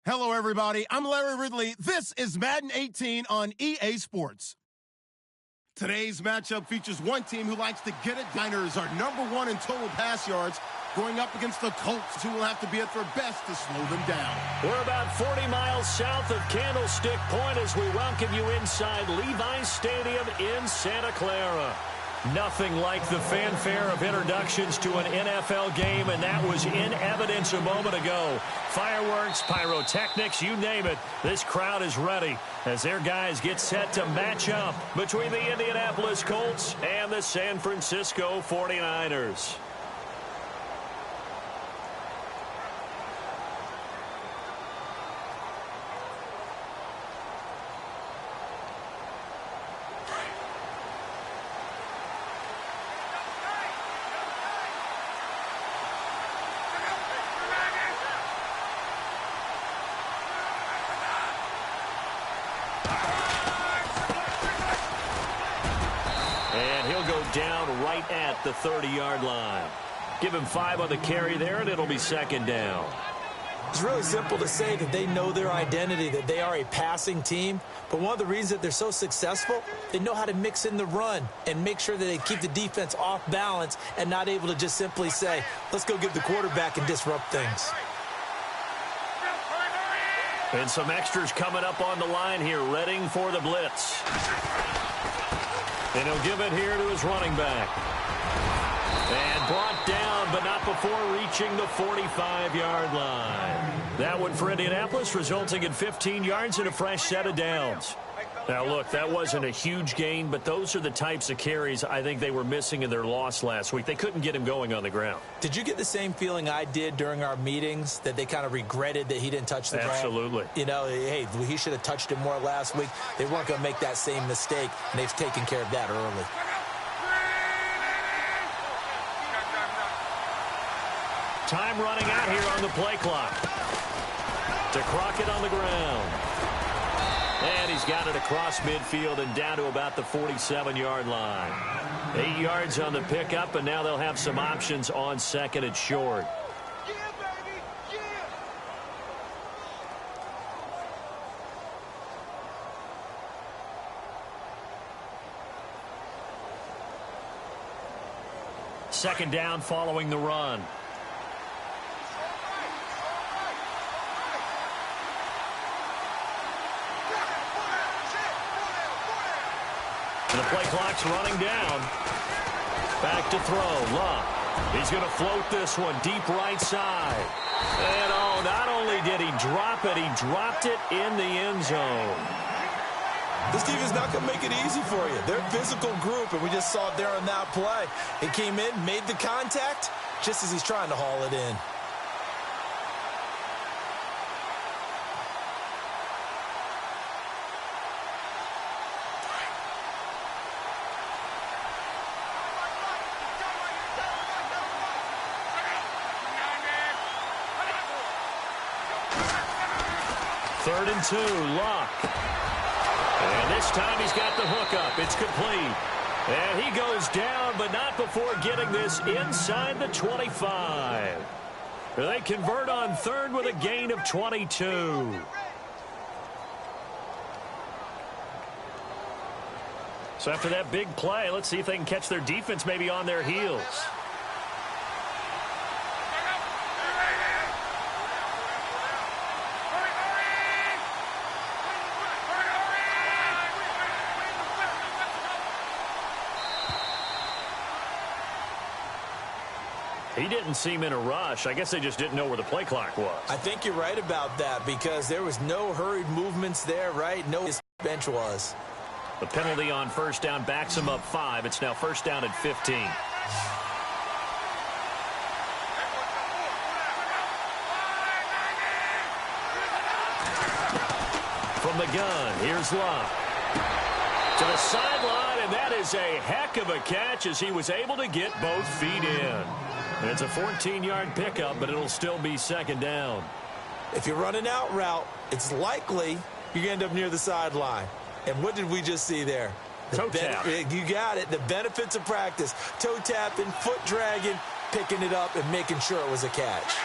Hello, everybody. I'm Larry Ridley. This is Madden 18 on EA Sports. Today's matchup features one team who likes to get it. Niners are #1 in total pass yards, going up against the Colts, who will have to be at their best to slow them down. We're about 40 miles south of Candlestick Point as we welcome you inside Levi's Stadium in Santa Clara. Nothing like the fanfare of introductions to an NFL game, and that was in evidence a moment ago. Fireworks, pyrotechnics, you name it. This crowd is ready as their guys get set to match up between the Indianapolis Colts and the San Francisco 49ers. Down right at the 30-yard line. Give him 5 on the carry there, and it'll be second down. It's really simple to say that they know their identity, that they are a passing team. But one of the reasons that they're so successful, they know how to mix in the run and make sure that they keep the defense off balance and not able to just simply say, let's go get the quarterback and disrupt things. And some extras coming up on the line here, readying for the blitz. And he'll give it here to his running back. And brought down, but not before reaching the 45-yard line. That one for Indianapolis, resulting in 15 yards and a fresh set of downs. Now, look, that wasn't a huge gain, but those are the types of carries I think they were missing in their loss last week. They couldn't get him going on the ground. Did you get the same feeling I did during our meetings, that they kind of regretted that he didn't touch the ball? Absolutely. You know, hey, he should have touched it more last week. They weren't going to make that same mistake, and they've taken care of that early. Time running out here on the play clock. To Crockett on the ground. And he's got it across midfield and down to about the 47-yard line. 8 yards on the pickup, and now they'll have some options on second and short. Yeah, baby, yeah. Second down following the run. The play clock's running down. Back to throw. Luck. He's going to float this one deep right side. And oh, not only did he drop it, he dropped it in the end zone. This defense is not going to make it easy for you. They're a physical group, and we just saw it there on that play. He came in, made the contact, just as he's trying to haul it in. Third and 2, Luck. And this time he's got the hook up. It's complete. And he goes down, but not before getting this inside the 25. They convert on third with a gain of 22. So after that big play, let's see if they can catch their defense maybe on their heels. He didn't seem in a rush. I guess they just didn't know where the play clock was. I think you're right about that because there was no hurried movements there, right? No, his bench was. The penalty on first down backs him up 5. It's now first down at 15. From the gun, here's Luck. To the sideline, and that is a heck of a catch as he was able to get both feet in. And it's a 14-yard pickup, but it'll still be second down. If you're running out route, it's likely you're going to end up near the sideline. And what did we just see there? Toe tap. You got it. The benefits of practice. Toe tapping, foot dragging, picking it up, and making sure it was a catch.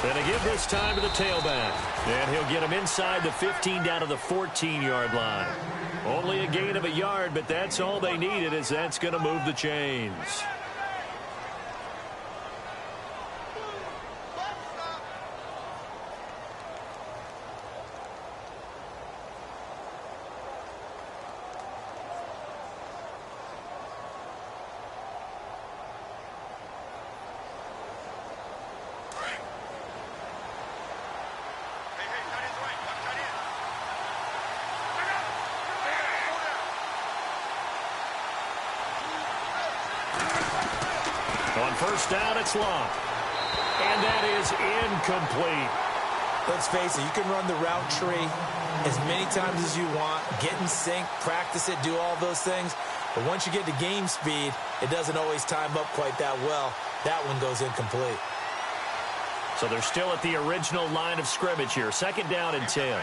And they give this time to the tailback. And he'll get him inside the 15 down to the 14-yard line. Only a gain of a yard, but that's all they needed, as that's going to move the chains. On first down, it's Locke. And that is incomplete. Let's face it, you can run the route tree as many times as you want, get in sync, practice it, do all those things. But once you get to game speed, it doesn't always time up quite that well. That one goes incomplete. So they're still at the original line of scrimmage here. Second down and 10.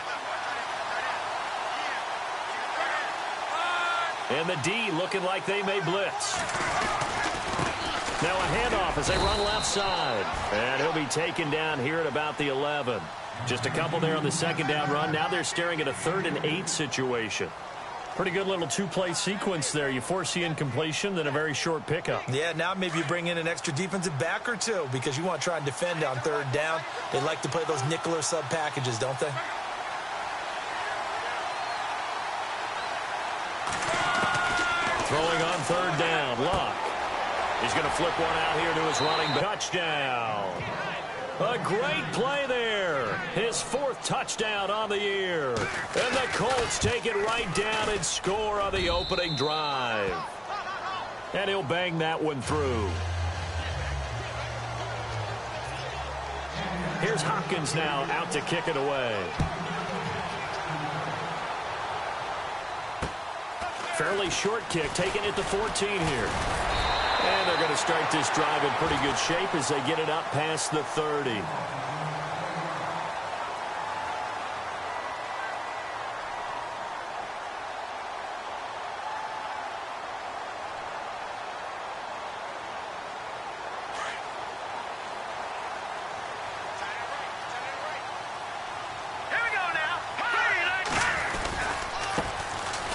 And the D looking like they may blitz. Now a handoff as they run left side. And he'll be taken down here at about the 11. Just a couple there on the second down run. Now they're staring at a 3rd and 8 situation. Pretty good little two-play sequence there. You force the incompletion, then a very short pickup. Yeah, now maybe you bring in an extra defensive back or two because you want to try and defend on 3rd down. They like to play those nickel or sub packages, don't they? Throwing on 3rd down, Locke. He's going to flip one out here to his running back. Touchdown. A great play there. His 4th touchdown on the year. And the Colts take it right down and score on the opening drive. And he'll bang that one through. Here's Hopkins now out to kick it away. Fairly short kick, taking it to 14 here. And they're going to start this drive in pretty good shape as they get it up past the 30.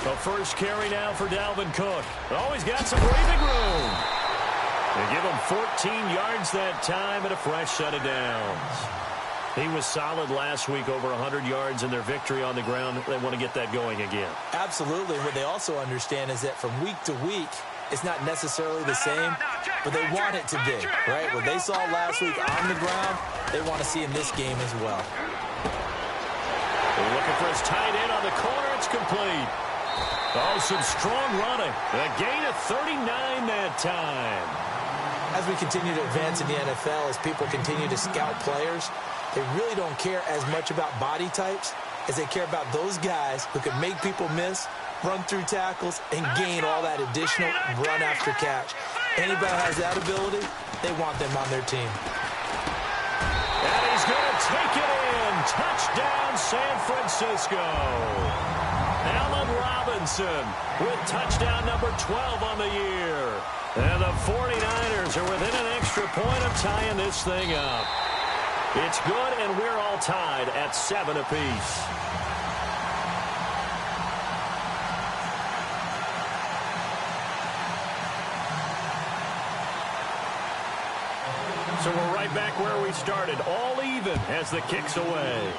The first carry now for Dalvin Cook. Oh, he's got some breathing room. They give him 14 yards that time and a fresh set of downs. He was solid last week, over 100 yards in their victory on the ground. They want to get that going again. Absolutely. What they also understand is that from week to week, it's not necessarily the same, but they want it to be, right? What they saw last week on the ground, they want to see in this game as well. They're looking for his tight end on the corner. It's complete. Oh, some strong running. A gain of 39 that time. As we continue to advance in the NFL, as people continue to scout players, they really don't care as much about body types as they care about those guys who can make people miss, run through tackles, and gain all that additional run after catch. Anybody has that ability, they want them on their team. And he's going to take it in. Touchdown, San Francisco. Allen Robinson with touchdown number 12 on the year. And the 49ers are within an extra point of tying this thing up. It's good, and we're all tied at 7 apiece. So we're right back where we started, all even as the kick's away.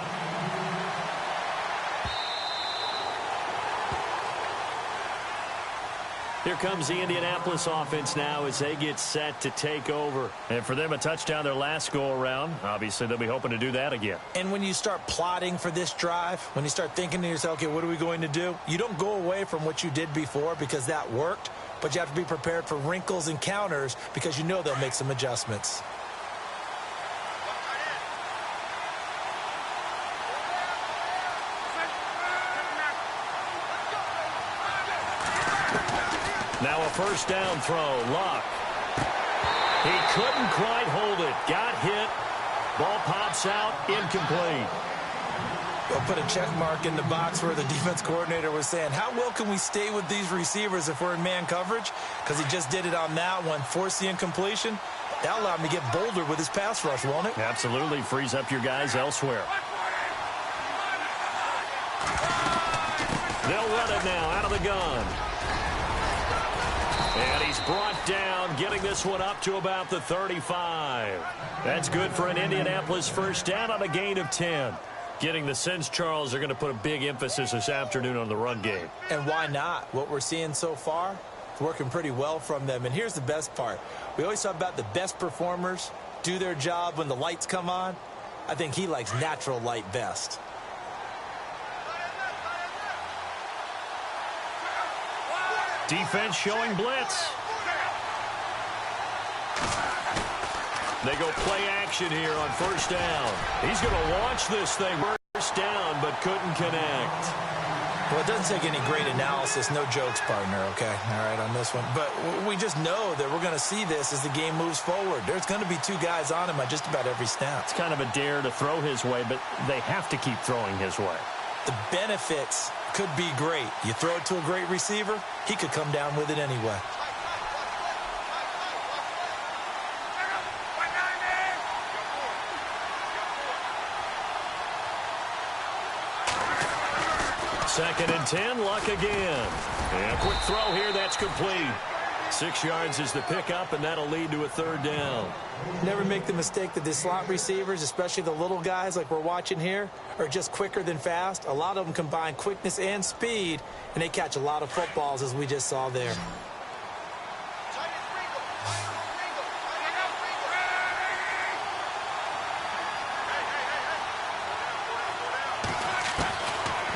Here comes the Indianapolis offense now as they get set to take over. And for them, a touchdown their last go-around. Obviously, they'll be hoping to do that again. And when you start plotting for this drive, when you start thinking to yourself, okay, what are we going to do? You don't go away from what you did before because that worked, but you have to be prepared for wrinkles and counters because you know they'll make some adjustments. Now a first down throw. Locke. He couldn't quite hold it. Got hit. Ball pops out. Incomplete. We'll put a check mark in the box where the defense coordinator was saying, how well can we stay with these receivers if we're in man coverage? Because he just did it on that one. Forced the incompletion. That'll allow him to get bolder with his pass rush, won't it? Absolutely. Frees up your guys elsewhere. They'll run it now out of the gun. And he's brought down, getting this one up to about the 35. That's good for an Indianapolis first down on a gain of 10. Getting the sense, Charles, they're going to put a big emphasis this afternoon on the run game. And why not? What we're seeing so far, it's working pretty well from them. And here's the best part. We always talk about the best performers do their job when the lights come on. I think he likes natural light best. Defense showing blitz. They go play action here on first down. He's going to launch this thing first down, but couldn't connect. Well, it doesn't take any great analysis. No jokes, partner, okay? All right, on this one. But we just know that we're going to see this as the game moves forward. There's going to be two guys on him at just about every snap. It's kind of a dare to throw his way, but they have to keep throwing his way. The benefits could be great. You throw it to a great receiver, he could come down with it anyway. Second and 10, Luck again. And a quick throw here, that's complete. 6 yards is the pickup, and that'll lead to a third down. Never make the mistake that the slot receivers, especially the little guys like we're watching here, are just quicker than fast. A lot of them combine quickness and speed, and they catch a lot of footballs, as we just saw there.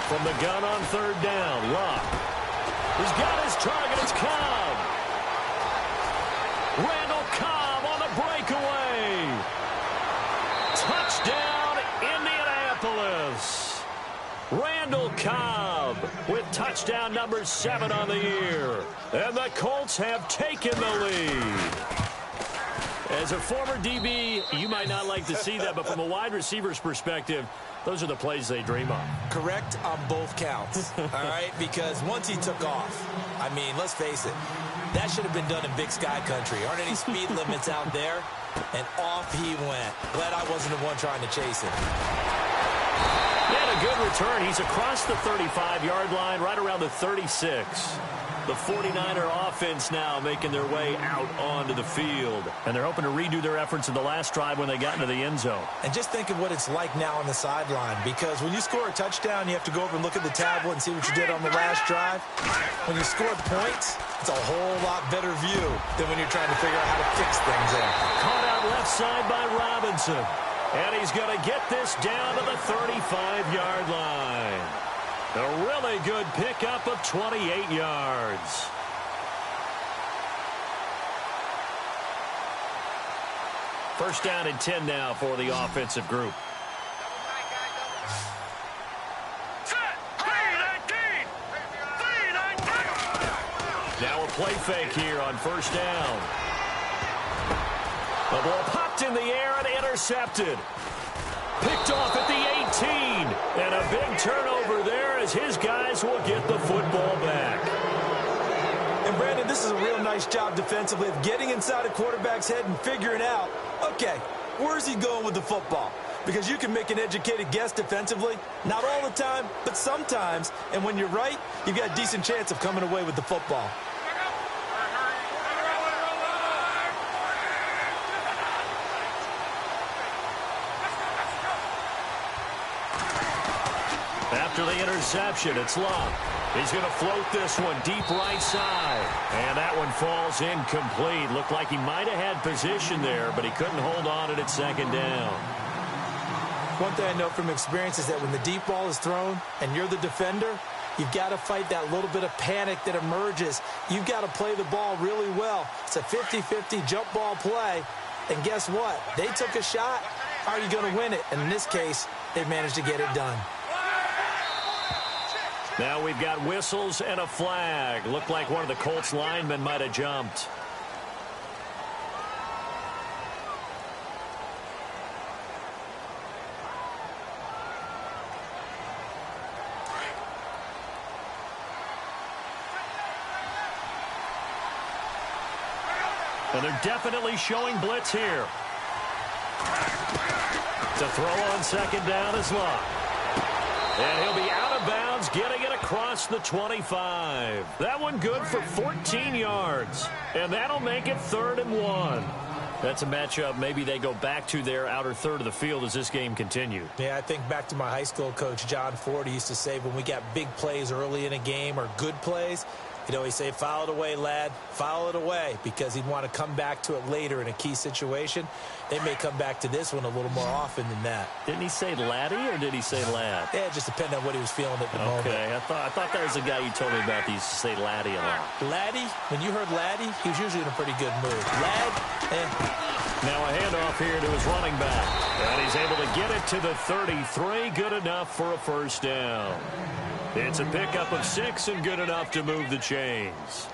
From the gun on third down, Luck. He's got his target, it's Cobb. Randall Cobb on the breakaway. Touchdown, Indianapolis. Randall Cobb with touchdown number 7 on the year. And the Colts have taken the lead. As a former DB, you might not like to see that, but from a wide receiver's perspective, those are the plays they dream of. Correct on both counts, all right? Because once he took off, I mean, let's face it, that should have been done in Big Sky country. Aren't any speed limits out there? And off he went. Glad I wasn't the one trying to chase him. He had a good return. He's across the 35-yard line, right around the 36. The 49er offense now making their way out onto the field. And they're hoping to redo their efforts in the last drive when they got into the end zone. And just think of what it's like now on the sideline, because when you score a touchdown, you have to go over and look at the tablet and see what you did on the last drive. When you score points, it's a whole lot better view than when you're trying to figure out how to fix things there. Caught out left side by Robinson. And he's going to get this down to the 35-yard line. A really good pickup of 28 yards. First down and 10 now for the offensive group. Now a play fake here on first down. The ball popped in the air and intercepted. Picked off at the 18. And a big turnover there as his guys will get the football back. And, Brandon, this is a real nice job defensively of getting inside a quarterback's head and figuring out, okay, where's he going with the football? Because you can make an educated guess defensively. Not all the time, but sometimes. And when you're right, you've got a decent chance of coming away with the football. After the interception, it's Luck. He's going to float this one deep right side. And that one falls incomplete. Looked like he might have had position there, but he couldn't hold on at second down. One thing I know from experience is that when the deep ball is thrown and you're the defender, you've got to fight that little bit of panic that emerges. You've got to play the ball really well. It's a 50-50 jump ball play. And guess what? They took a shot. How are you going to win it? And in this case, they managed to get it done. Now we've got whistles and a flag. Looked like one of the Colts linemen might have jumped. And they're definitely showing blitz here. To throw on second down is Luck. And he'll be out of bounds, getting it across the 25. That one good for 14 yards. And that'll make it 3rd and 1. That's a matchup maybe they go back to their outer third of the field as this game continues. Yeah, I think back to my high school coach, John Ford. He used to say when we got big plays early in a game or good plays, he'd always say, foul it away, lad, foul it away, because he'd want to come back to it later in a key situation. They may come back to this one a little more often than that. Didn't he say laddie or did he say lad? Yeah, it just depended on what he was feeling at the moment. Okay, I thought that was the guy you told me about. He used to say laddie a lot. Laddie, when you heard laddie, he was usually in a pretty good mood. Lad, Now a handoff here to his running back. And he's able to get it to the 33. Good enough for a first down. It's a pickup of 6 and good enough to move the chains.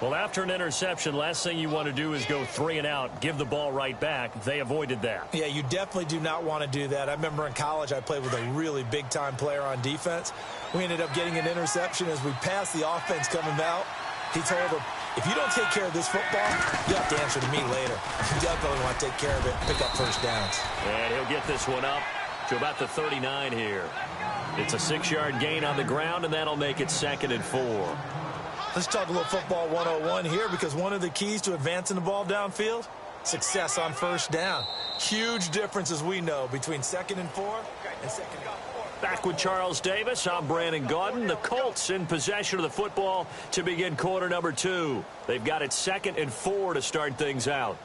Well, after an interception, last thing you want to do is go 3 and out, give the ball right back. They avoided that. Yeah, you definitely do not want to do that. I remember in college I played with a really big-time player on defense. We ended up getting an interception as we passed the offense coming out. He told him, if you don't take care of this football, you have to answer to me later. You definitely want to take care of it, pick up first downs. And he'll get this one up to about the 39 here. It's a 6-yard gain on the ground, and that'll make it 2nd and 4. Let's talk a little football 101 here, because one of the keys to advancing the ball downfield, success on first down. Huge difference, as we know, between 2nd and 4 and 2nd and 4. Back with Charles Davis, I'm Brandon Gaudin. The Colts in possession of the football to begin quarter number 2. They've got it 2nd and 4 to start things out.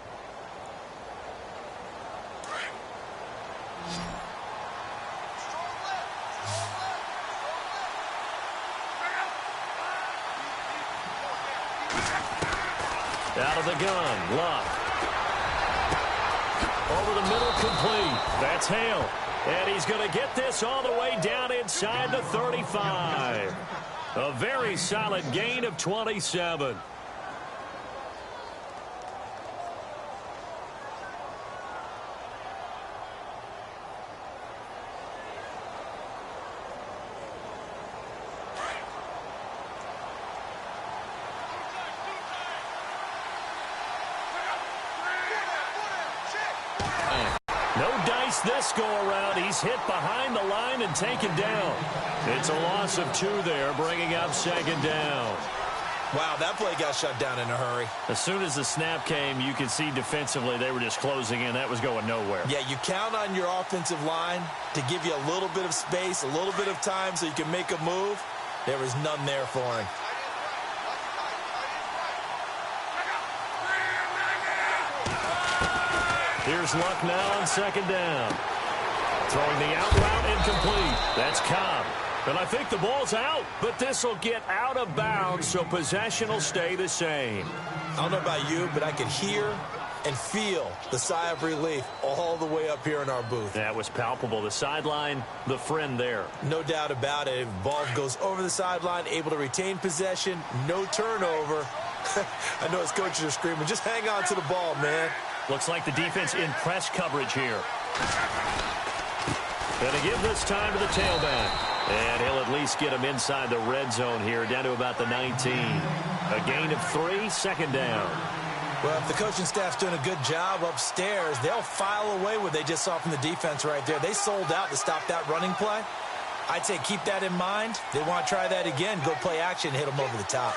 Out of the gun, Luck. Over the middle, complete. That's Hale. And he's going to get this all the way down inside the 35. A very solid gain of 27. This go-around, he's hit behind the line and taken down. It's a loss of 2 there, bringing up 2nd down. Wow, that play got shut down in a hurry. As soon as the snap came, you could see defensively they were just closing in. That was going nowhere. Yeah, you count on your offensive line to give you a little bit of space, a little bit of time so you can make a move. There was none there for him. Here's Luck now on 2nd down. Throwing the out route incomplete. That's Cobb. And I think the ball's out, but this will get out of bounds, so possession will stay the same. I don't know about you, but I could hear and feel the sigh of relief all the way up here in our booth. That was palpable. The sideline, the friend there. No doubt about it. Ball goes over the sideline, able to retain possession, no turnover. I know his coaches are screaming, just hang on to the ball, man. Looks like the defense in press coverage here. Going to give this time to the tailback. And he'll at least get him inside the red zone here, down to about the 19. A gain of 3, 2nd down. Well, if the coaching staff's doing a good job upstairs, they'll file away what they just saw from the defense right there. They sold out to stop that running play. I'd say keep that in mind. They want to try that again, go play action, hit them over the top.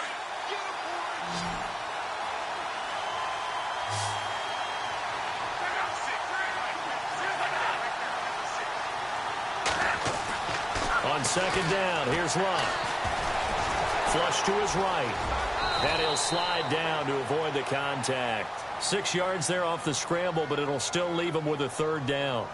On 2nd down, here's Luck. Flush to his right. And he'll slide down to avoid the contact. 6 yards there off the scramble, but it'll still leave him with a 3rd down.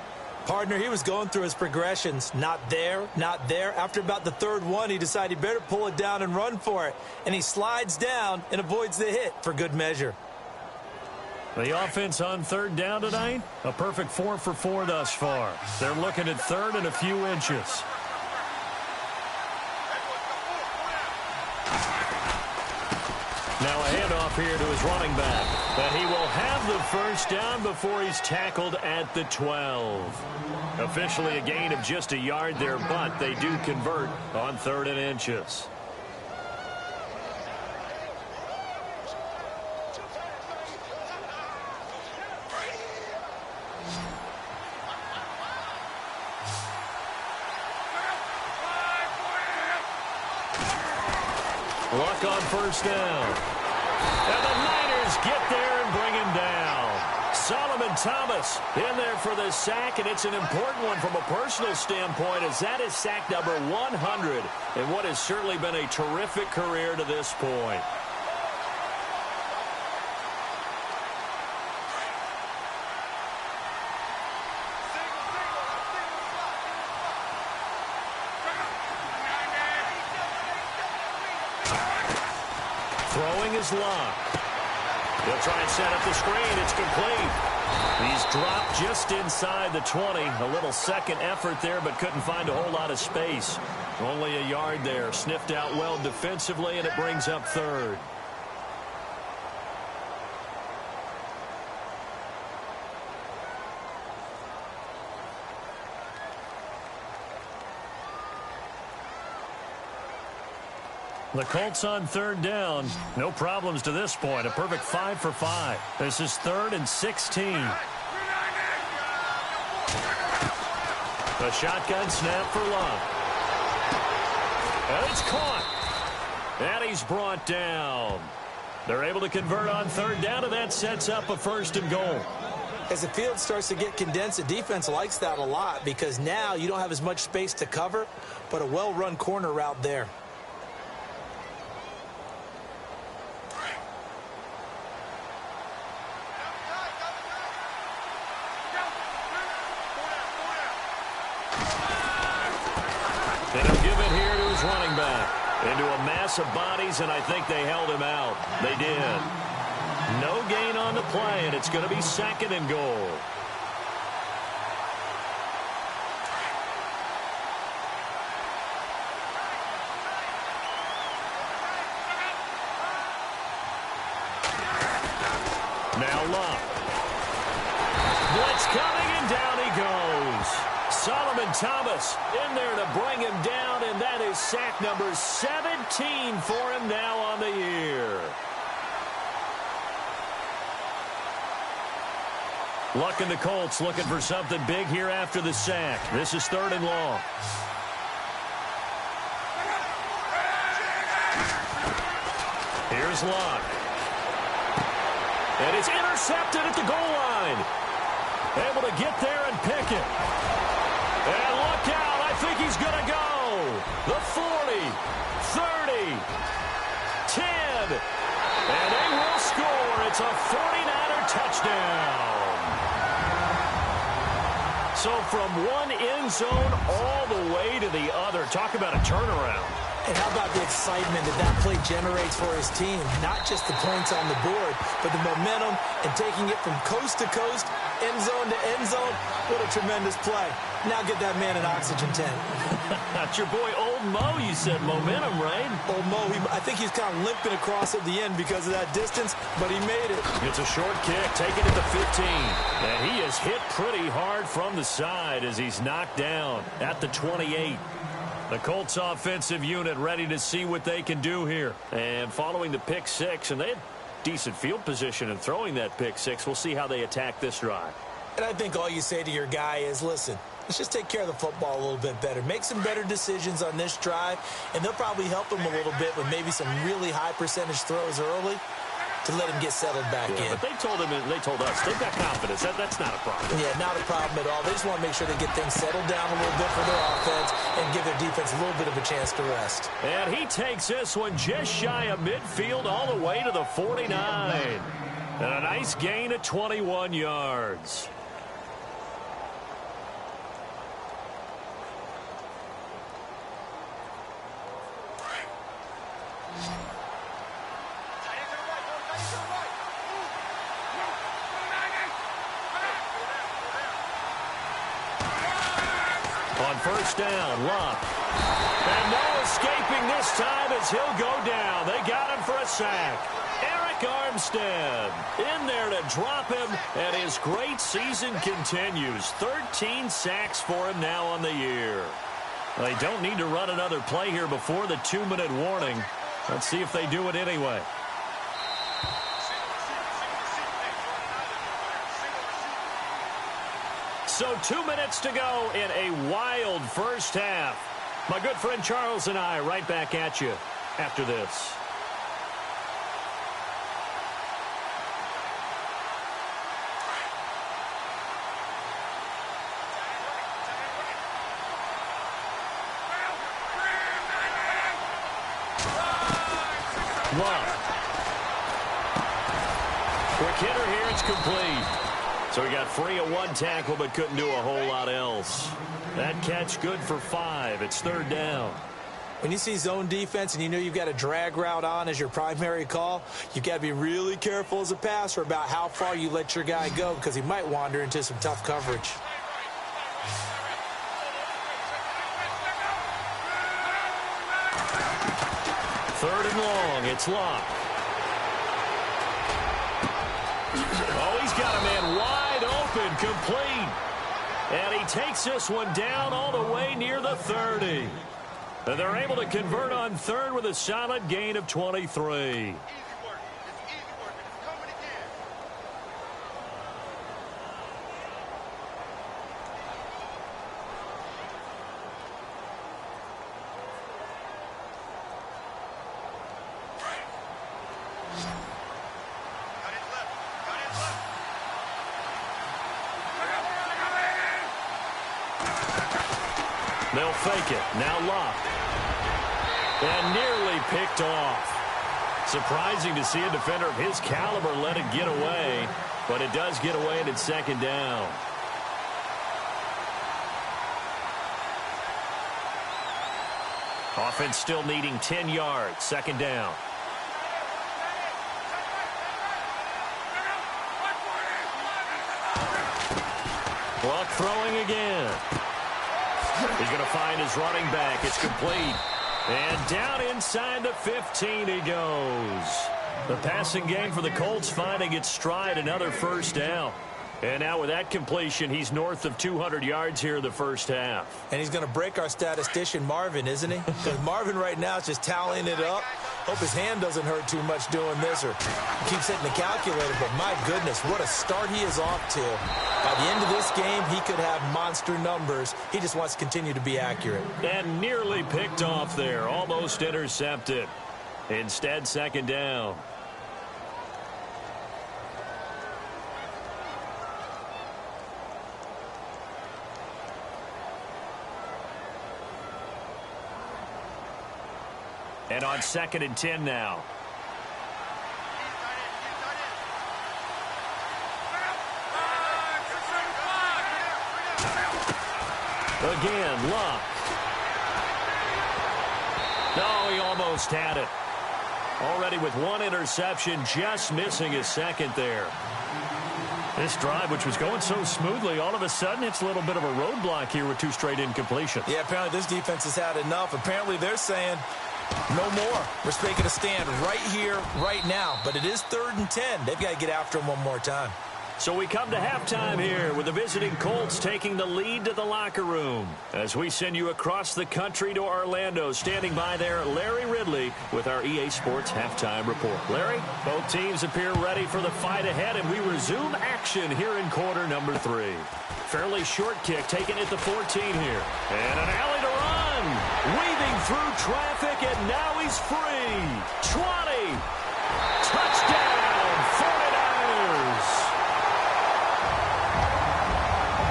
Partner, he was going through his progressions. Not there, not there. After about the 3rd one, he decided he better pull it down and run for it. And he slides down and avoids the hit for good measure. The offense on 3rd down tonight, a perfect 4 for 4 thus far. They're looking at 3rd and a few inches. Now a handoff here to his running back. And he will have the first down before he's tackled at the 12. Officially a gain of just a yard there, but they do convert on 3rd and inches. Luck on first down. And the Niners get there and bring him down. Solomon Thomas in there for the sack, and it's an important one from a personal standpoint, as that is sack number 100 in what has certainly been a terrific career to this point. Throwing is Locke. He'll try and set up the screen. It's complete. He's dropped just inside the 20. A little second effort there, but couldn't find a whole lot of space. Only a yard there. Sniffed out well defensively, and it brings up third. The Colts on third down. No problems to this point. A perfect 5 for 5. This is 3rd and 16. A shotgun snap for Locke. And it's caught. And he's brought down. They're able to convert on third down, and that sets up a 1st and goal. As the field starts to get condensed, the defense likes that a lot because now you don't have as much space to cover, but a well-run corner route there. And he'll give it here to his running back. Into a mass of bodies, and I think they held him out. They did. No gain on the play, and it's going to be 2nd and goal. Now Locke. Blitz coming, and down he goes. Solomon Thomas in there to bring him down, and that is sack number 17 for him now on the year. Luck and the Colts looking for something big here after the sack. This is 3rd and long. Here's Locke. And it's intercepted at the goal line. Able to get there and pick it. And look out, I think he's going to go. The 40, 30, 10, and they will score. It's a 49er touchdown. So from one end zone all the way to the other. Talk about a turnaround. And how about the excitement that that play generates for his team? Not just the points on the board, but the momentum and taking it from coast to coast, end zone to end zone. What a tremendous play. Now get that man an oxygen tank. That's your boy Old Mo, you said. Momentum, right? Old Mo, I think he's kind of limping across at the end because of that distance, but he made it. It's a short kick, taking it to 15. And he is hit pretty hard from the side as he's knocked down at the 28. The Colts offensive unit ready to see what they can do here. And following the pick six, and they had decent field position in throwing that pick six. We'll see how they attack this drive. And I think all you say to your guy is, listen, let's just take care of the football a little bit better. Make some better decisions on this drive, and they'll probably help him a little bit with maybe some really high percentage throws early to let him get settled back in. But they told him, and they told us, they've got confidence. That's not a problem. Yeah, not a problem at all. They just want to make sure they get things settled down a little bit for their offense and give their defense a little bit of a chance to rest. And he takes this one just shy of midfield all the way to the 49. And a nice gain of 21 yards. On first down, Locke. And no escaping this time as he'll go down. They got him for a sack. Eric Armstead in there to drop him, and his great season continues. 13 sacks for him now on the year. They don't need to run another play here before the 2-minute warning. Let's see if they do it anyway. So 2 minutes to go in a wild first half. My good friend Charles and I right back at you after this. Luck. Quick hitter here. It's complete. So he got free of one tackle but couldn't do a whole lot else. That catch good for 5. It's third down. When you see zone defense and you know you've got a drag route on as your primary call, you've got to be really careful as a passer about how far you let your guy go because he might wander into some tough coverage. Third and long. It's Luck. Oh, he's got a man wide open, complete. And he takes this one down all the way near the 30. And they're able to convert on third with a solid gain of 23. They'll fake it. Now Luck. And nearly picked off. Surprising to see a defender of his caliber let it get away. But it does get away and it's second down. Offense still needing 10 yards. Second down. Luck throwing again. He's going to find his running back. It's complete. And down inside the 15 he goes. The passing game for the Colts finding its stride. Another first down. And now with that completion, he's north of 200 yards here in the first half. And he's going to break our statistician Marvin, isn't he? Because Marvin right now is just tallying it up. Hope his hand doesn't hurt too much doing this or keeps hitting the calculator. But my goodness, what a start he is off to. By the end of this game, he could have monster numbers. He just wants to continue to be accurate. And nearly picked off there. Almost intercepted. Instead, second down. And on 2nd and 10 now. Again, Luck. No, he almost had it. Already with one interception, just missing his second there. This drive, which was going so smoothly, all of a sudden it's a little bit of a roadblock here with 2 straight incompletions. Yeah, apparently this defense has had enough. Apparently they're saying no more. We're making a stand right here, right now. But it is 3rd and 10. They've got to get after him one more time. So we come to halftime here with the visiting Colts taking the lead to the locker room. As we send you across the country to Orlando, standing by there, Larry Ridley with our EA Sports Halftime Report. Larry, both teams appear ready for the fight ahead, and we resume action here in quarter number 3. Fairly short kick taken at the 14 here. And an alley to run. Weaving through traffic, and now he's free. 20. Touchdown, 49ers.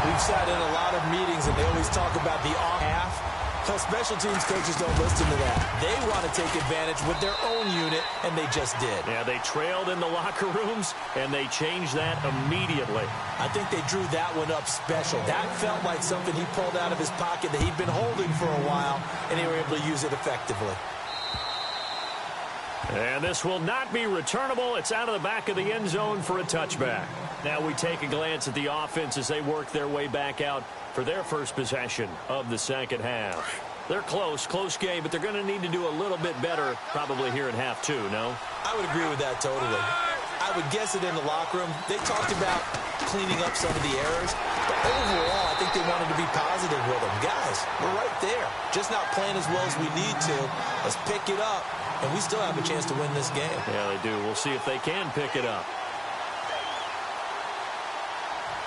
We've sat in a lot of meetings, and they always talk about the off half. Well, special teams coaches don't listen to that. They want to take advantage with their own unit, and they just did. Yeah, they trailed in the locker rooms, and they changed that immediately. I think they drew that one up special. That felt like something he pulled out of his pocket that he'd been holding for a while, and they were able to use it effectively. And this will not be returnable. It's out of the back of the end zone for a touchback. Now we take a glance at the offense as they work their way back out for their first possession of the second half. They're close game, but they're going to need to do a little bit better probably here in half 2, no? I would agree with that totally. I would guess it in the locker room. They talked about cleaning up some of the errors, but overall I think they wanted to be positive with them. Guys, we're right there. Just not playing as well as we need to. Let's pick it up, and we still have a chance to win this game. Yeah, they do. We'll see if they can pick it up.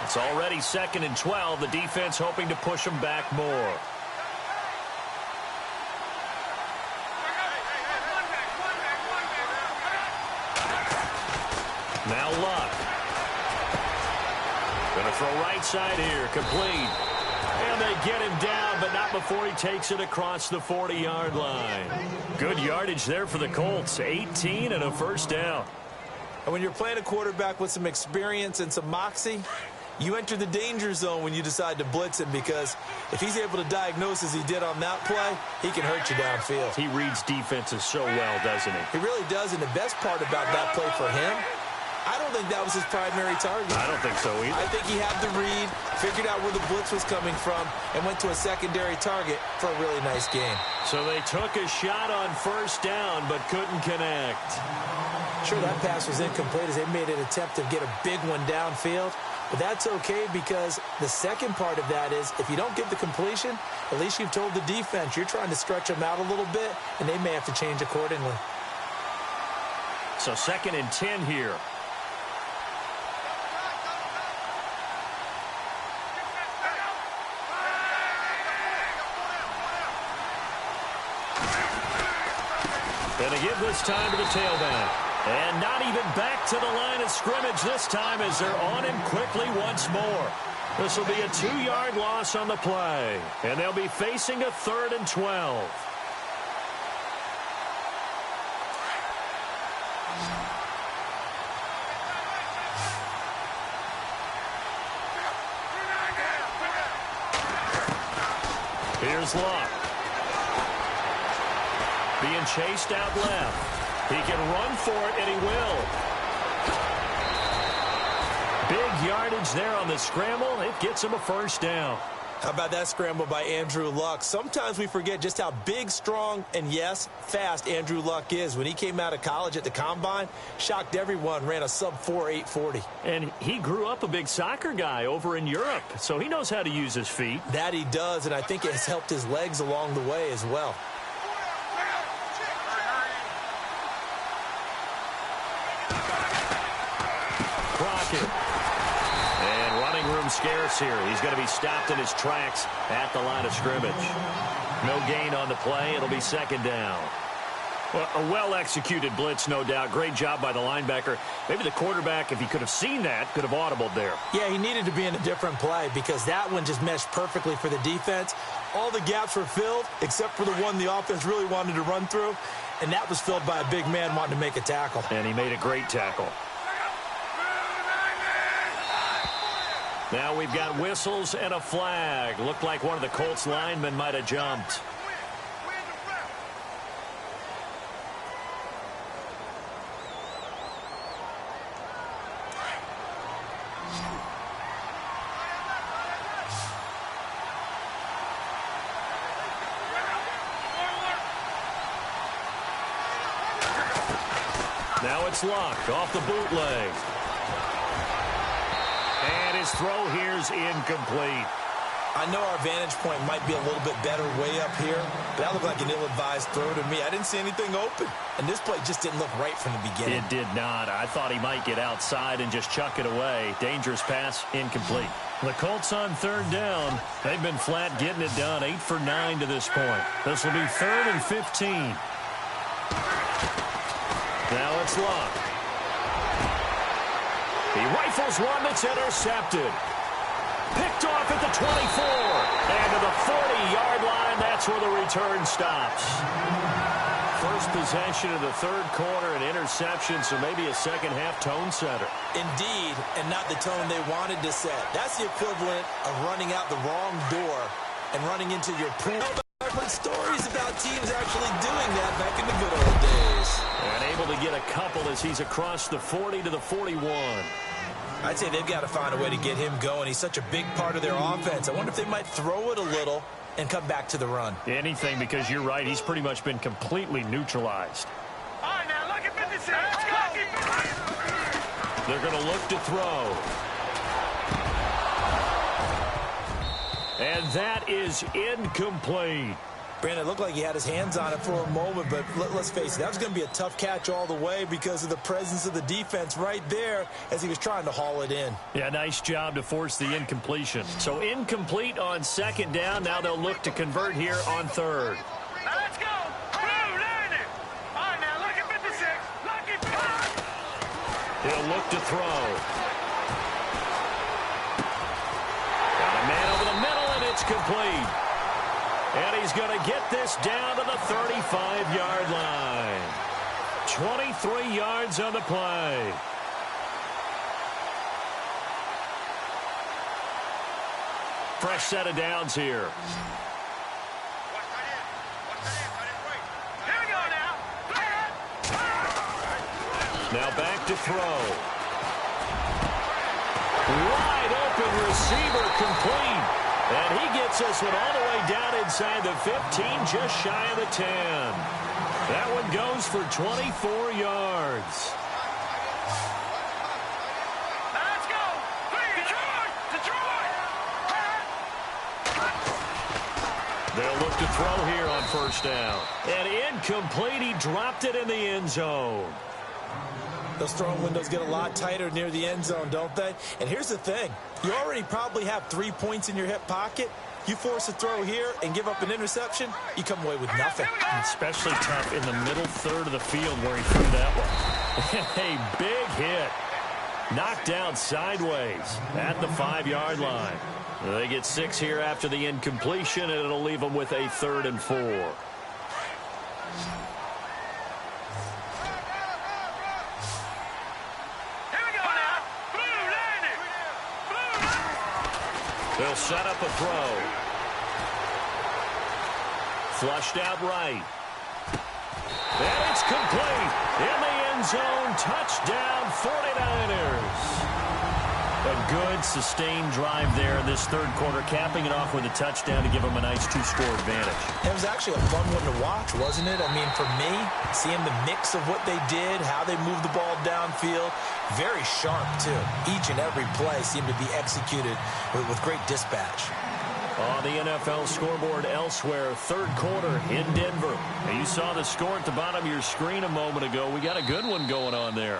It's already 2nd and 12. The defense hoping to push them back more. Now Luck. Going to throw right side here. Complete. And they get him down but not before he takes it across the 40-yard line. Good yardage there for the Colts. 18 and a first down. And when you're playing a quarterback with some experience and some moxie, you enter the danger zone when you decide to blitz him, because if he's able to diagnose as he did on that play, he can hurt you downfield. He reads defenses so well, doesn't he? He really does, and the best part about that play for him, I don't think that was his primary target. I don't think so either. I think he had the read, figured out where the blitz was coming from, and went to a secondary target for a really nice game. So they took a shot on first down, but couldn't connect. Sure, that pass was incomplete as they made an attempt to get a big one downfield. But that's okay, because the second part of that is if you don't get the completion, at least you've told the defense you're trying to stretch them out a little bit, and they may have to change accordingly. So 2nd and 10 here. And they give this time to the tailback. And not even back to the line of scrimmage this time as they're on him quickly once more. This will be a 2-yard loss on the play. And they'll be facing a 3rd and 12. Here's Luck. Being chased out left. He can run for it, and he will. Big yardage there on the scramble. It gets him a first down. How about that scramble by Andrew Luck? Sometimes we forget just how big, strong, and, yes, fast Andrew Luck is. When he came out of college at the Combine, shocked everyone, ran a sub-4 840. And he grew up a big soccer guy over in Europe, so he knows how to use his feet. That he does, and I think it has helped his legs along the way as well. And running room scarce here. He's going to be stopped in his tracks at the line of scrimmage. No gain on the play. It'll be 2nd down. Well, a well-executed blitz, no doubt. Great job by the linebacker. Maybe the quarterback, if he could have seen that, could have audibled there. Yeah, he needed to be in a different play because that one just meshed perfectly for the defense. All the gaps were filled except for the one the offense really wanted to run through, and that was filled by a big man wanting to make a tackle. And he made a great tackle. Now we've got whistles and a flag. Looked like one of the Colts linemen might have jumped. Now it's Luck off the bootleg. And his throw here's incomplete. I know our vantage point might be a little bit better way up here, but that looked like an ill-advised throw to me. I didn't see anything open, and this play just didn't look right from the beginning. It did not. I thought he might get outside and just chuck it away. Dangerous pass, incomplete. The Colts on 3rd down. They've been flat getting it done, 8 for 9 to this point. This will be 3rd and 15. Now it's Luck. He rifles one that's intercepted. Picked off at the 24. And to the 40-yard line, that's where the return stops. First possession of the 3rd quarter, an interception, so maybe a second-half tone setter. Indeed, and not the tone they wanted to set. That's the equivalent of running out the wrong door and running into your pool. I've heard stories about teams actually doing that back in the good old days. And able to get a couple as he's across the 40 to the 41. I'd say they've got to find a way to get him going. He's such a big part of their offense. I wonder if they might throw it a little and come back to the run. Anything, because you're right. He's pretty much been completely neutralized. All right, now look at 56. Let's go. They're going to look to throw. And that is incomplete. Brandon, it looked like he had his hands on it for a moment, but let's face it, that was going to be a tough catch all the way because of the presence of the defense right there as he was trying to haul it in. Yeah, nice job to force the incompletion. So incomplete on 2nd down. Now they'll look to convert here on 3rd. Now let's go. Blue, learn it. All right, now look at 56. Lucky pass. He'll look to throw. Got a man over the middle, and it's complete. And he's going to get this down to the 35-yard line. 23 yards on the play. Fresh set of downs here. Now back to throw. Wide open receiver complete. And he gets us one all the way down inside the 15, just shy of the 10. That one goes for 24 yards. Let's go. Detroit! They'll look to throw here on first down. And incomplete. He dropped it in the end zone. Those throwing windows get a lot tighter near the end zone, don't they? And here's the thing. You already probably have 3 points in your hip pocket. You force a throw here and give up an interception, you come away with nothing. Especially tough in the middle third of the field where he threw that one. A big hit. Knocked down sideways at the 5-yard line. They get 6 here after the incompletion, and it'll leave them with a 3rd and 4. They'll set up a throw. Flushed out right. And it's complete. In the end zone. Touchdown 49ers. A good sustained drive there in this third quarter, capping it off with a touchdown to give them a nice 2-score advantage. It was actually a fun one to watch, wasn't it? I mean, for me, seeing the mix of what they did, how they moved the ball downfield, very sharp, too. Each and every play seemed to be executed with great dispatch. On the NFL scoreboard elsewhere, third quarter in Denver. And you saw the score at the bottom of your screen a moment ago. We got a good one going on there.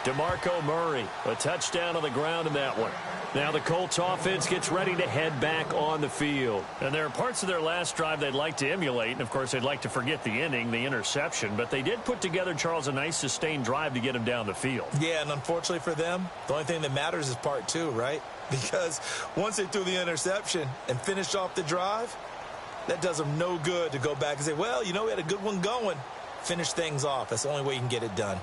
DeMarco Murray, a touchdown on the ground in that one. Now the Colts offense gets ready to head back on the field. And there are parts of their last drive they'd like to emulate. And, of course, they'd like to forget the ending, the interception. But they did put together, Charles, a nice sustained drive to get him down the field. Yeah, and unfortunately for them, the only thing that matters is part 2, right? Because once they threw the interception and finished off the drive, that does them no good to go back and say, well, you know, we had a good one going. Finish things off. That's the only way you can get it done.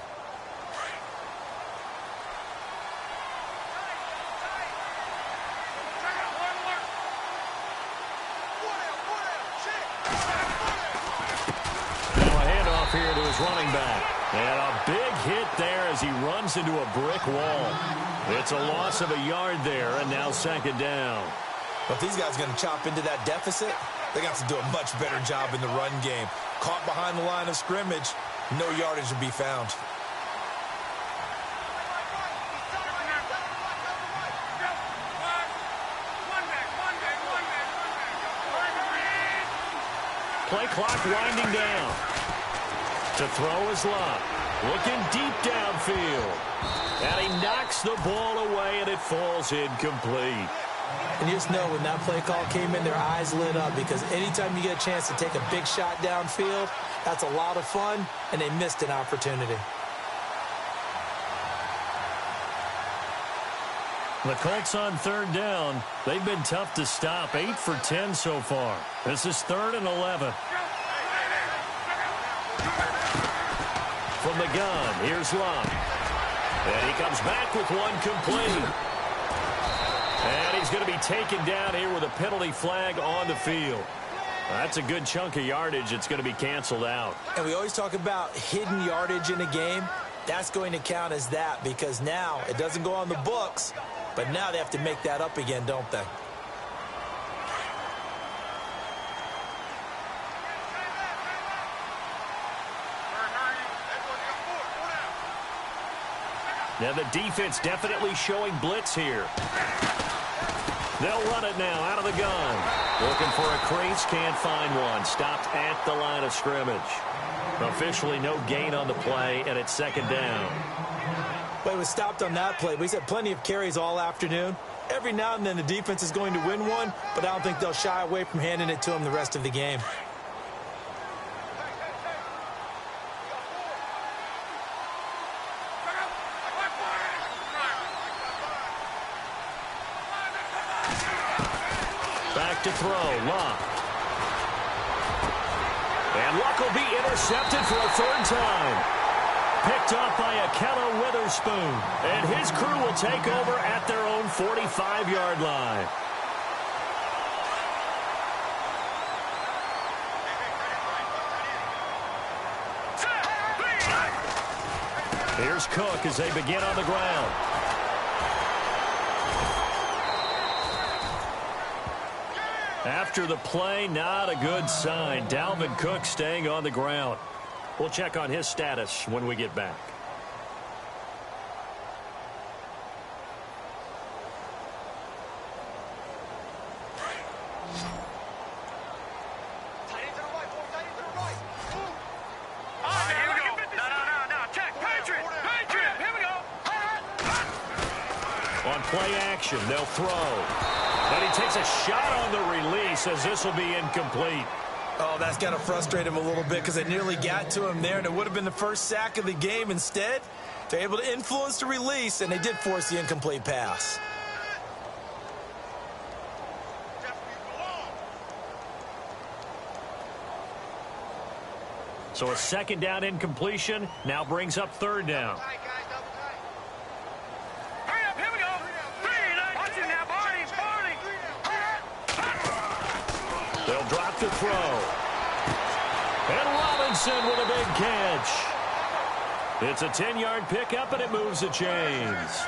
Here to his running back. And a big hit there as he runs into a brick wall. It's a loss of a yard there, and now 2nd down. But if these guys are going to chop into that deficit, they got to do a much better job in the run game. Caught behind the line of scrimmage, no yardage to be found. Play clock winding down. To throw is Locke. Looking deep downfield. And he knocks the ball away, and it falls incomplete. And you just know when that play call came in, their eyes lit up, because anytime you get a chance to take a big shot downfield, that's a lot of fun, and they missed an opportunity. The Colts on 3rd down. They've been tough to stop. 8 for 10 so far. This is 3rd and 11. From the gun, here's Locke. And he comes back with one complete. And he's going to be taken down here with a penalty flag on the field. That's a good chunk of yardage. It's going to be canceled out. And we always talk about hidden yardage in a game. That's going to count as that, because now it doesn't go on the books, but now they have to make that up again, don't they? Now the defense definitely showing blitz here. They'll run it now out of the gun. Looking for a crease, can't find one. Stopped at the line of scrimmage. Officially no gain on the play, and it's 2nd down. Well, it was stopped on that play. We've had plenty of carries all afternoon. Every now and then the defense is going to win one, but I don't think they'll shy away from handing it to them the rest of the game. Back to throw, Locke. Luck will be intercepted for a third time. Picked off by Akello Witherspoon. And his crew will take over at their own 45-yard line. Here's Cook as they begin on the ground. After the play, not a good sign. Dalvin Cook staying on the ground. We'll check on his status when we get back. On play action, they'll throw. And he takes a shot on the release as this will be incomplete. Oh, that's got to frustrate him a little bit because they nearly got to him there, and it would have been the first sack of the game. Instead, they're able to influence the release, and they did force the incomplete pass. So a second down incompletion now brings up third down. They'll drop the throw. And Robinson with a big catch. It's a 10-yard pickup, and it moves the chains.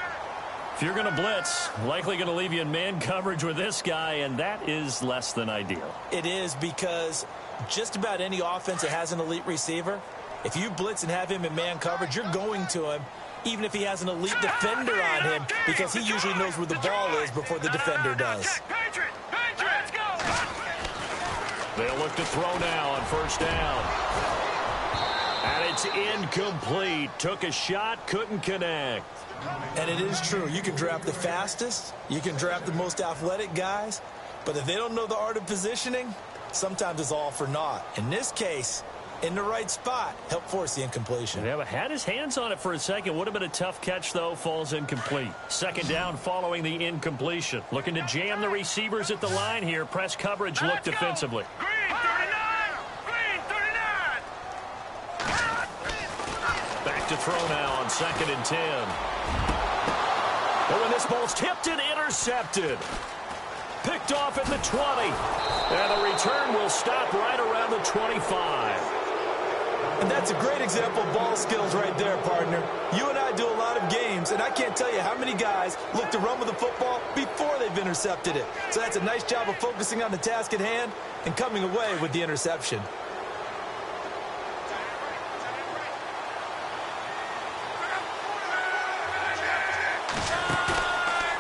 If you're going to blitz, likely going to leave you in man coverage with this guy, and that is less than ideal. It is, because just about any offense that has an elite receiver, if you blitz and have him in man coverage, you're going to him, even if he has an elite defender on him, because he usually knows where the ball is before the defender does. They'll look to throw now on first down. And it's incomplete. Took a shot, couldn't connect. And it is true. You can draft the fastest. You can draft the most athletic guys. But if they don't know the art of positioning, sometimes it's all for naught. In this case, in the right spot, helped force the incompletion. Yeah, but had his hands on it for a second. Would have been a tough catch, though. Falls incomplete. Second down following the incompletion. Looking to jam the receivers at the line here. Press coverage, look defensively. Green 39! Green 39! Back to throw now on 2nd and 10. Oh, and this ball's tipped and intercepted. Picked off at the 20. And the return will stop right around the 25. And that's a great example of ball skills right there, partner. You and I do a lot of games, and I can't tell you how many guys look to run with the football before they've intercepted it. So that's a nice job of focusing on the task at hand and coming away with the interception.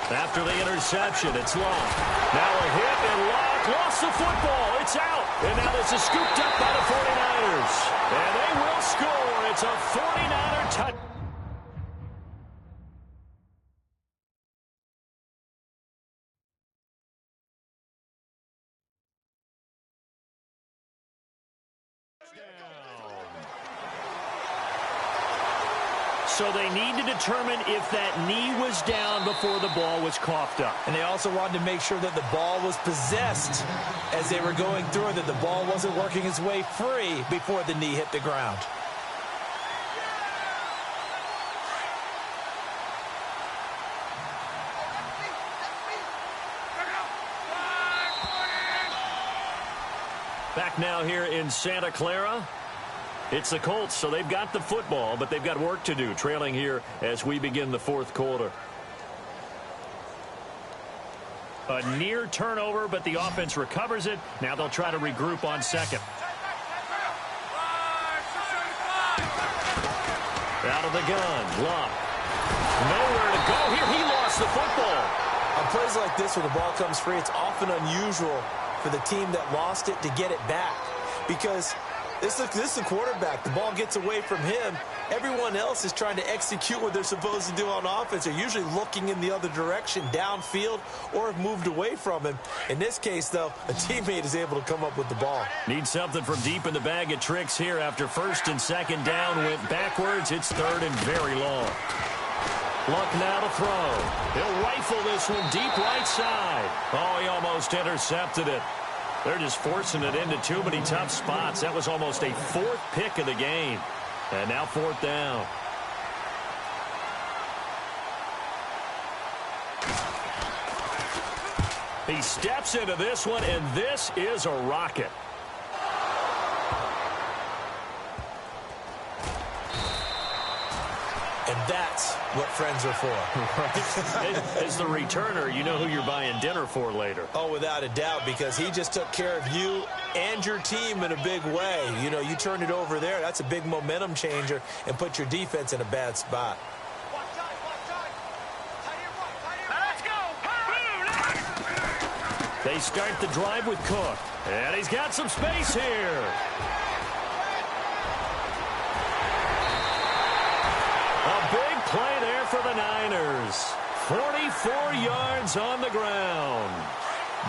After the interception, it's Locke. Now a hit, and Locke lost the football. It's out. And now this is scooped up by the 49ers. And they will score. It's a 49er touchdown. So they need to determine if that knee was down before the ball was coughed up. And they also wanted to make sure that the ball was possessed as they were going through it, that the ball wasn't working its way free before the knee hit the ground. Back now here in Santa Clara. It's the Colts, so they've got the football, but they've got work to do, trailing here as we begin the fourth quarter. A near turnover, but the offense recovers it. Now they'll try to regroup on second. Out of the gun, Locke. Nowhere to go here. He lost the football. On plays like this where the ball comes free, it's often unusual for the team that lost it to get it back, because this is a quarterback. The ball gets away from him. Everyone else is trying to execute what they're supposed to do on offense. They're usually looking in the other direction, downfield, or have moved away from him. In this case, though, a teammate is able to come up with the ball. Need something from deep in the bag of tricks here. After first and second down went backwards, it's third and very long. Luck now to throw. He'll rifle this one deep right side. Oh, he almost intercepted it. They're just forcing it into too many tough spots. That was almost a fourth pick of the game. And now fourth down. He steps into this one, and this is a rocket. And that's what friends are for. Right? As the returner, you know who you're buying dinner for later. Oh, without a doubt, because he just took care of you and your team in a big way. You know, you turned it over there. That's a big momentum changer and put your defense in a bad spot. They start the drive with Cook. And he's got some space here. A big play there for the Niners. 44 yards on the ground.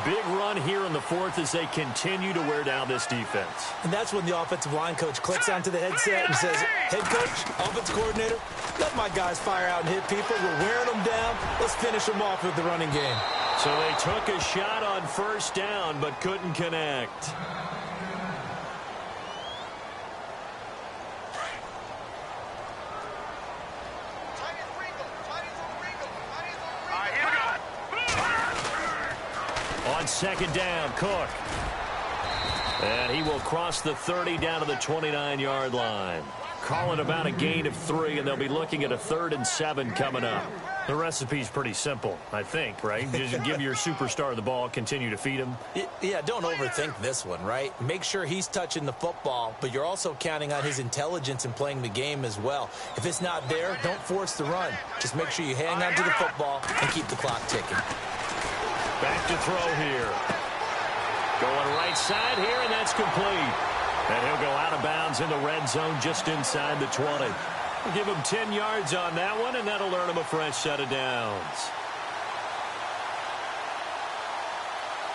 Big run here in the fourth as they continue to wear down this defense. And that's when the offensive line coach clicks onto the headset and says, head coach, offensive coordinator, let my guys fire out and hit people. We're wearing them down. Let's finish them off with the running game. So they took a shot on first down but couldn't connect. On second down, Cook. And he will cross the 30 down to the 29-yard line. Calling about a gain of 3, and they'll be looking at a 3rd and 7 coming up. The recipe's pretty simple, I think, right? Just give your superstar the ball, continue to feed him. Yeah, don't overthink this one, right? Make sure he's touching the football, but you're also counting on his intelligence in playing the game as well. If it's not there, don't force the run. Just make sure you hang on to the football and keep the clock ticking. Back to throw here. Going right side here, and that's complete. And he'll go out of bounds in the red zone just inside the 20. We'll give him 10 yards on that one, and that'll earn him a fresh set of downs.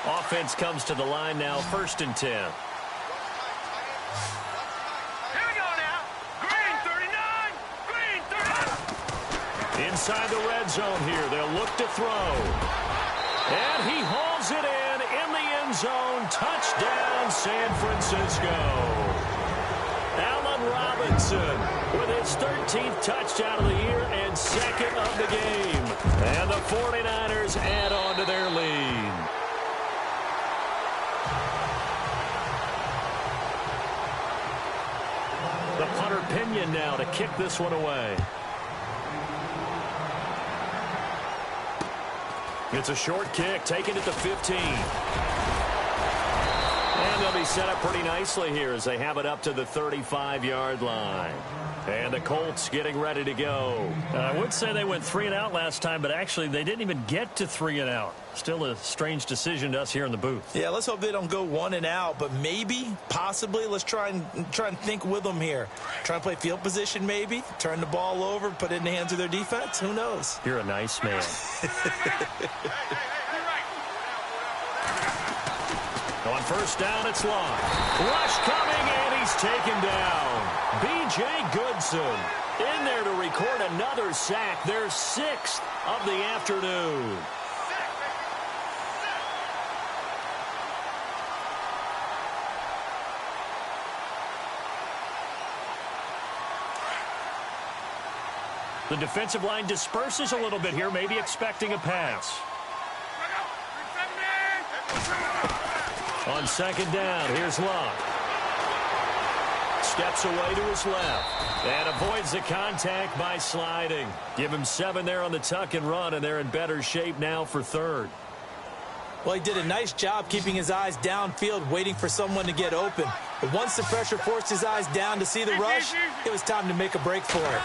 Offense comes to the line now, 1st and 10. Here we go now. Green 39. Green 39. Inside the red zone here, they'll look to throw. And he hauls it in the end zone. Touchdown, San Francisco. Allen Robinson with his 13th touchdown of the year and 2nd of the game. And the 49ers add on to their lead. The punter Pinion now to kick this one away. It's a short kick, taken at the 15. And they'll be set up pretty nicely here as they have it up to the 35-yard line. And the Colts getting ready to go. I would say they went 3 and out last time, but actually they didn't even get to 3 and out. Still a strange decision to us here in the booth. Yeah, let's hope they don't go 1 and out, but maybe, possibly, let's try and think with them here. Try and play field position maybe, turn the ball over, put it in the hands of their defense. Who knows? You're a nice man. On first down, it's Long. Rush coming, and he's taken down. B.J. Goodson in there to record another sack, their 6th of the afternoon. The defensive line disperses a little bit here, maybe expecting a pass. On second down, here's Love. Steps away to his left and avoids the contact by sliding. Give him 7 there on the tuck and run, and they're in better shape now for 3rd. Well, he did a nice job keeping his eyes downfield, waiting for someone to get open. But once the pressure forced his eyes down to see the rush, it was time to make a break for it.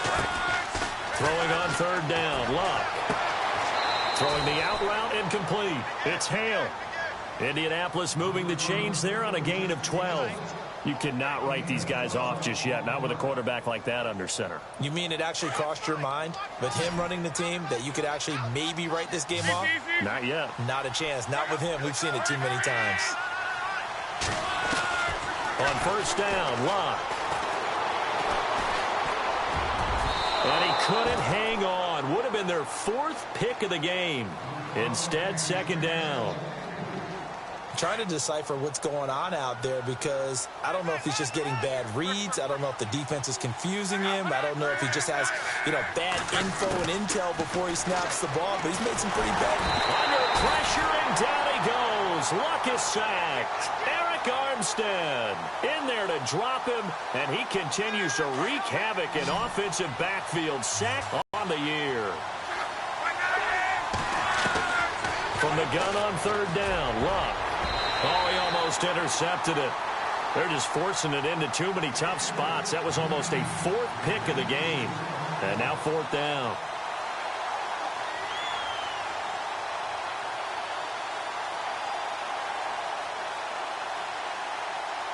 Throwing on 3rd down, Luck. Throwing the out route incomplete. It's Hale. Indianapolis moving the chains there on a gain of 12. You cannot write these guys off just yet, not with a quarterback like that under center. You mean it actually crossed your mind with him running the team that you could actually maybe write this game off? Not yet. Not a chance. Not with him. We've seen it too many times. On first down, Locke. And he couldn't hang on. Would have been their 4th pick of the game. Instead, second down. trying to decipher what's going on out there because I don't know if he's just getting bad reads. I don't know if the defense is confusing him. I don't know if he just has, bad info and intel before he snaps the ball, but he's made some pretty bad. Under pressure, and down he goes. Luck is sacked. Eric Armstead in there to drop him, and he continues to wreak havoc in offensive backfield. Sack on the year. From the gun on third down, Luck. Oh, he almost intercepted it. They're just forcing it into too many tough spots. That was almost a fourth pick of the game. And now fourth down.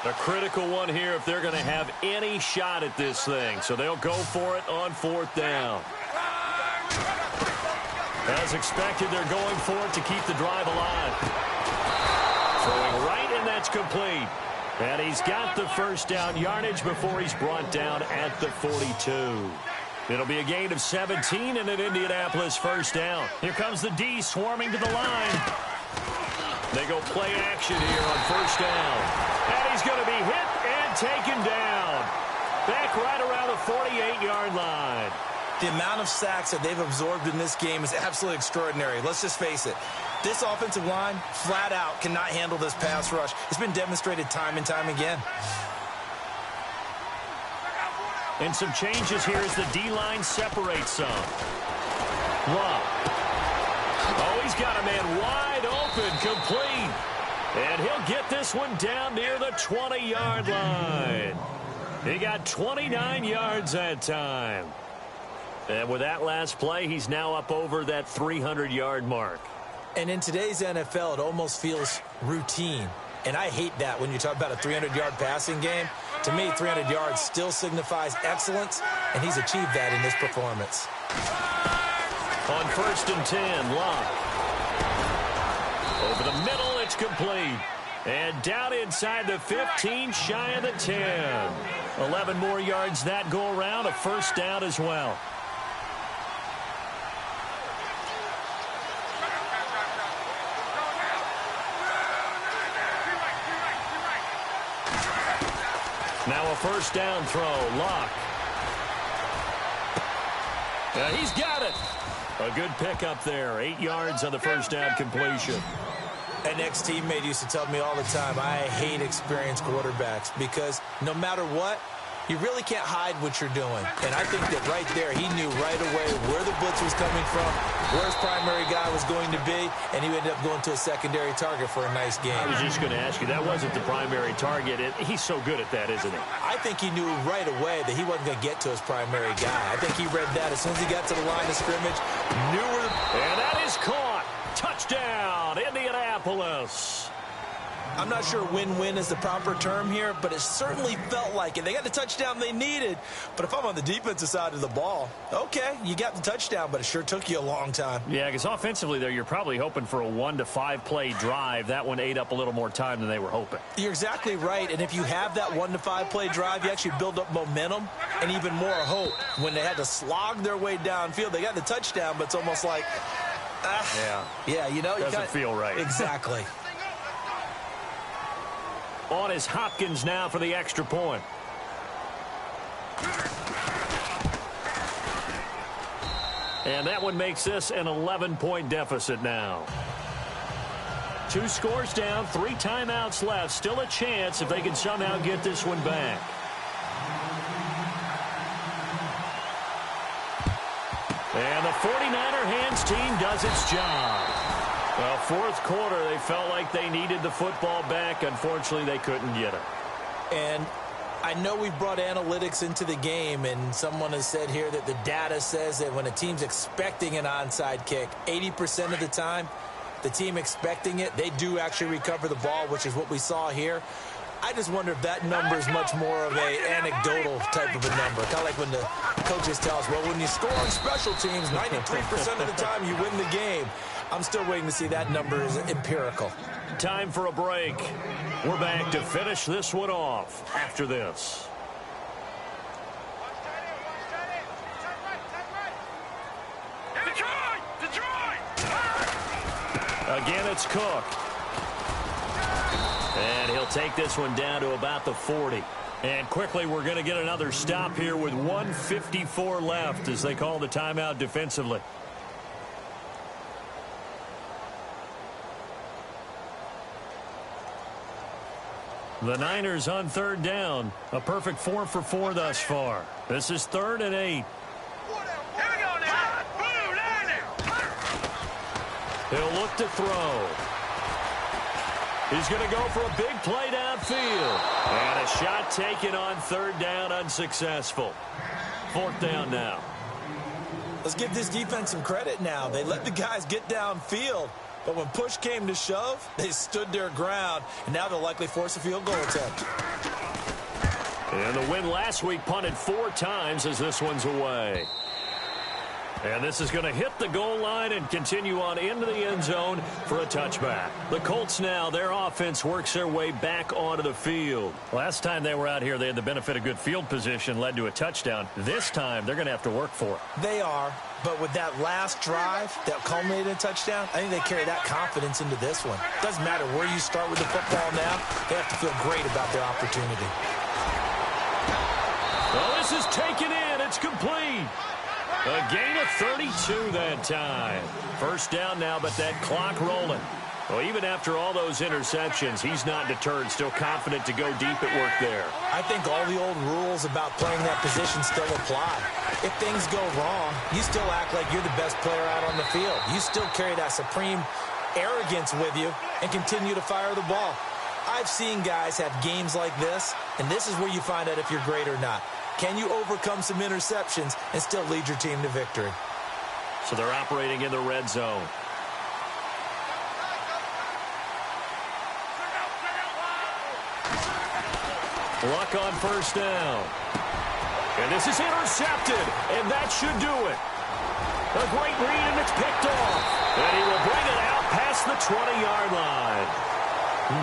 A critical one here if they're going to have any shot at this thing. So they'll go for it on fourth down. As expected, they're going for it to keep the drive alive. Throwing right, and that's complete. And he's got the first down yardage before he's brought down at the 42. It'll be a gain of 17 and an Indianapolis first down. Here comes the D swarming to the line. They go play action here on first down. And he's going to be hit and taken down. Back right around the 48-yard line. The amount of sacks that they've absorbed in this game is absolutely extraordinary. Let's just face it. This offensive line, flat out, cannot handle this pass rush. It's been demonstrated time and time again. And some changes here as the D-line separates some. Luck. Oh, he's got a man wide open, complete. And he'll get this one down near the 20-yard line. He got 29 yards that time. And with that last play, he's now up over that 300-yard mark. And in today's NFL, it almost feels routine. And I hate that when you talk about a 300-yard passing game. To me, 300 yards still signifies excellence, and he's achieved that in this performance. On first and 10, Luck. Over the middle, it's complete. And down inside the 15, shy of the 10. 11 more yards that go around, a first down as well. Now a first down throw, Luck. Yeah, he's got it. A good pickup there. 8 yards on the first down completion. An ex-teammate used to tell me all the time, I hate experienced quarterbacks because no matter what, you really can't hide what you're doing. And I think that right there, he knew right away where the blitz was coming from, where his primary guy was going to be, and he ended up going to a secondary target for a nice game. I was just going to ask you, that wasn't the primary target. He's so good at that, isn't he? I think he knew right away that he wasn't going to get to his primary guy. I think he read that as soon as he got to the line of scrimmage, knew where and that is caught. Touchdown, Indianapolis. I'm not sure win-win is the proper term here, but it certainly felt like it. They got the touchdown they needed, but if I'm on the defensive side of the ball, okay, you got the touchdown, but it sure took you a long time. Yeah, because offensively there, you're probably hoping for a 1 to 5 play drive. That one ate up a little more time than they were hoping. You're exactly right, and if you have that 1 to 5 play drive, you actually build up momentum and even more hope. When they had to slog their way downfield, they got the touchdown, but it's almost like, yeah, you know, doesn't feel right. Exactly. On is Hopkins now for the extra point. And that one makes this an 11-point deficit now. 2 scores down, 3 timeouts left. Still a chance if they can somehow get this one back. And the 49er hands team does its job. Well, fourth quarter, they felt like they needed the football back. Unfortunately, they couldn't get it. And I know we've brought analytics into the game, and someone has said here that the data says that when a team's expecting an onside kick, 80% of the time, the team expecting it, they do actually recover the ball, which is what we saw here. I just wonder if that number is much more of an anecdotal type of a number. Kind of like when the coaches tell us, well, when you score on special teams, 93% of the time you win the game. I'm still waiting to see that number is empirical. Time for a break. We're back to finish this one off after this. Detroit! Again, it's Cook. They'll take this one down to about the 40. And quickly, we're going to get another stop here with 1:54 left as they call the timeout defensively. The Niners on third down. A perfect 4 for 4 thus far. This is 3rd and 8. Here we go now. Blue Niner. He'll look to throw. He's going to go for a big play downfield. And a shot taken on 3rd down, unsuccessful. 4th down now. Let's give this defense some credit now. They let the guys get downfield. But when push came to shove, they stood their ground, and now they'll likely force a field goal attempt. And the win last week punted 4 times as this one's away. And this is going to hit the goal line and continue on into the end zone for a touchback. The Colts now, their offense works their way back onto the field. Last time they were out here, they had the benefit of good field position, led to a touchdown. This time, they're going to have to work for it. They are, but with that last drive that culminated in a touchdown, I think they carry that confidence into this one. Doesn't matter where you start with the football now, they have to feel great about their opportunity. Well, this is taken in. It's complete. A gain of 32 that time. First down now, but that clock rolling. Well, even after all those interceptions, he's not deterred, still confident to go deep at work there. I think all the old rules about playing that position still apply. If things go wrong, you still act like you're the best player out on the field. You still carry that supreme arrogance with you and continue to fire the ball. I've seen guys have games like this, and this is where you find out if you're great or not. Can you overcome some interceptions and still lead your team to victory? So they're operating in the red zone. Luck on first down. And this is intercepted, and that should do it. A great read, and it's picked off. And he will bring it out past the 20-yard line.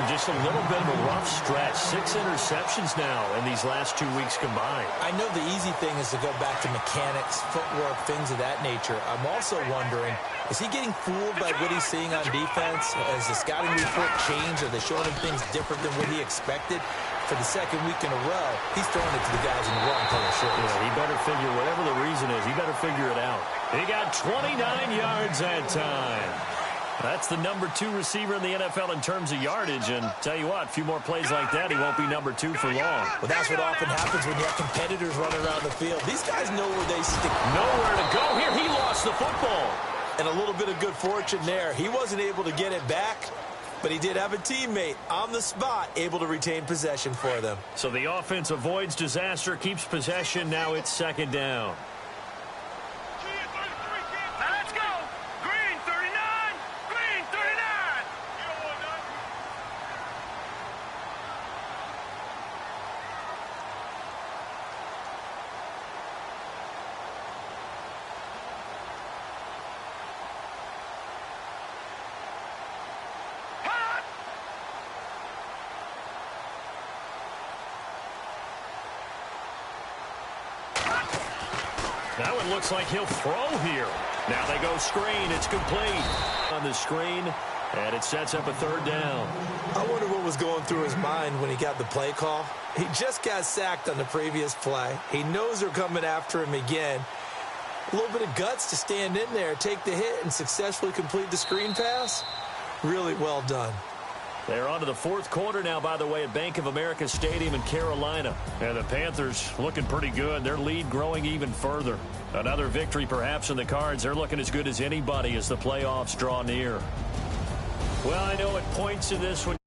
Just a little bit of a rough stretch. 6 interceptions now in these last 2 weeks combined. I know the easy thing is to go back to mechanics, footwork, things of that nature. I'm also wondering, is he getting fooled by what he's seeing on defense? Has the scouting report changed? Are they showing him things different than what he expected? For the second week in a row, he's throwing it to the guys in the wrong color shirts. Yeah, he better figure, whatever the reason is, he better figure it out. He got 29 yards that time. That's the number 2 receiver in the NFL in terms of yardage. And tell you what, a few more plays like that, he won't be number 2 for long. Well, that's what often happens when you have competitors running around the field. These guys know where they stick. Nowhere to go here. He lost the football. And a little bit of good fortune there. He wasn't able to get it back, but he did have a teammate on the spot able to retain possession for them. So the offense avoids disaster, keeps possession. Now it's second down. Let's go. Green 39. Green 39. That one looks like he'll throw here. Now they go screen. It's complete on the screen, and it sets up a third down. I wonder what was going through his mind when he got the play call. He just got sacked on the previous play. He knows they're coming after him again. A little bit of guts to stand in there, take the hit, and successfully complete the screen pass. Really well done. They're on to the 4th quarter now, by the way, at Bank of America Stadium in Carolina. And the Panthers looking pretty good. Their lead growing even further. Another victory perhaps in the cards. They're looking as good as anybody as the playoffs draw near. Well, I know it points to this one.